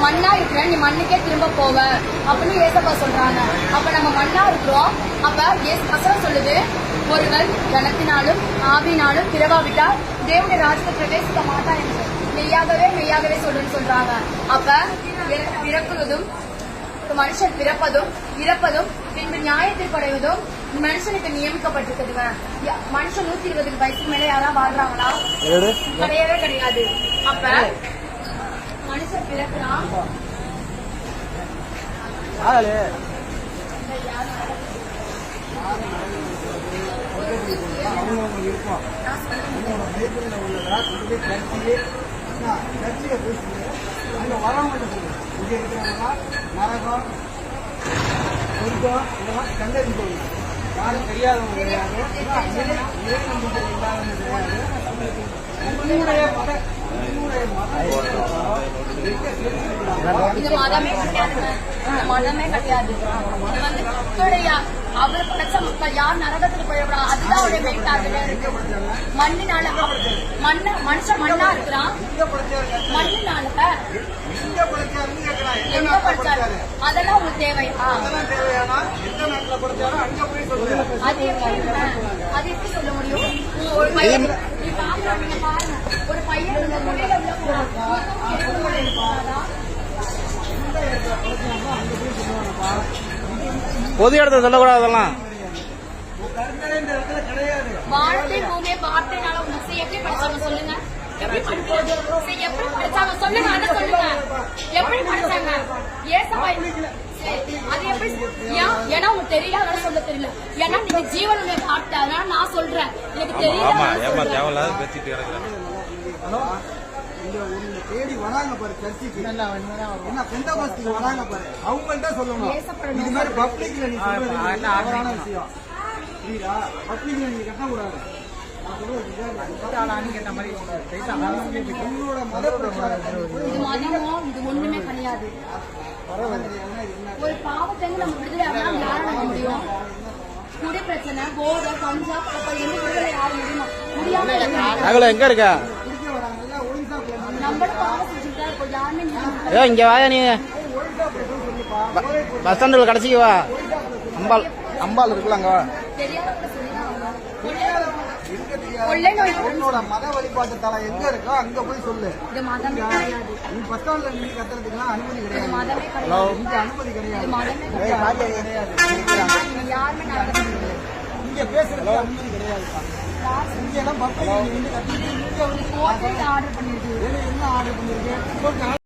நான் மண்ணா இருக்கிறேன், நீ மண்ணுக்கே திரும்ப போவ அப்படின்னு ஏசப்பா சொல்றாங்க. அப்ப நம்ம மண்ணா இருக்கிறோம். அப்ப வசனம் சொல்லுது, ஒருவன் ஜனத்தினாலும் ஆவியினாலும் பிறவாவிட்டால் தேவனுடைய ராஜ்யத்தை பிரவேசிக்க மாட்டான் என்று மெய்யாகவே சொல்றேன்னு சொல்றாங்க. அப்ப பிறப்பதும் மனுஷன் பிறப்பதும் இறப்பதும் பின்பு நியாயத்தில் படைவதும் மனுஷனுக்கு நியமிக்கப்பட்டிருக்குதுங்க. மனுஷன் 120 வயசுக்கு மேல யாரா வாழ்றாங்களா? கிடையவே கிடையாது. அப்ப மனுஷன் பிறக்கிறான், நரகம் சொர்க்கம் இதெல்லாம் கண்டறிந்து யாரும் தெரியாதவங்க கிடையாது. இது மதமே கிடையாது. அவர் படைச்ச மக்கள் யார் நரகத்துக்கு போயிடா, அதுதான் அவருடைய வெயிட்டாது. மண்ணினால மனுஷன் மண்ணா இருக்கிறான், மண்ணினால எங்க படிச்சாரு அதெல்லாம் உங்களுக்கு தேவையா? அது எப்படி சொல்ல முடியும்? ஒரு பையன் பொது இடத்துல சொல்லக்கூடாது. அதெல்லாம் வார்த்தை பூமியை வார்த்தைனால எப்படி படிச்சாங்க சொல்லுங்க? எப்படி படிச்சாங்க சொல்லுங்க? அதை சொல்லுங்க. எப்படி படிச்சாங்க? அது எப்படி? ஏன்னா உங்களுக்கு தெரியல, அதனால சொல்ல தெரியல. ஏன்னா நீங்க ஜீவனுடைய வார்த்தை, அதனால நான் சொல்றேன். எனக்கு தெரியல. தேடி வராங்க பாரு சர்ச்சைக்கு, என்ன பெந்தகோஸ்துக்கு வராங்க பாரு, அவங்கள்ட்ட சொல்லணும். இது மாதிரி பப்ளிக்ல நீ சொல்றது தவறான விஷயம். புரியுதா? பப்ளிக்ல நீங்க கட்டக்கூடாது. ஒண்ணுமே கிடையாது. ஒரு பாவத்தை நம்ம விடுதலை யாரும் முடியும்? குடி பிரச்சனை, போதை, கஞ்சா, எந்த விடுதலை யாரும் முடியுமா? எங்க இருக்கா? இங்க வாயா, நீ பஸ் ஸ்டாண்டில் கடைசிக்கு வா. அம்பாள் இருக்குல்ல, அங்க வா. மத வழிபாட்டு தலை எங்க இருக்கோ அங்க போய் சொல்லு. நீ பஸ் ஸ்டாண்ட்ல நீ கத்துறதுக்குலாம் அனுமதி கிடையாது. இங்க அனுமதி கிடையாது. இங்க பேசுறதுக்கு அனுமதி கிடையாது. இங்க எல்லாம் பப்ளிக் வந்து கத்திட்டு என்ன ஆர்டர் பண்ணிருக்கு?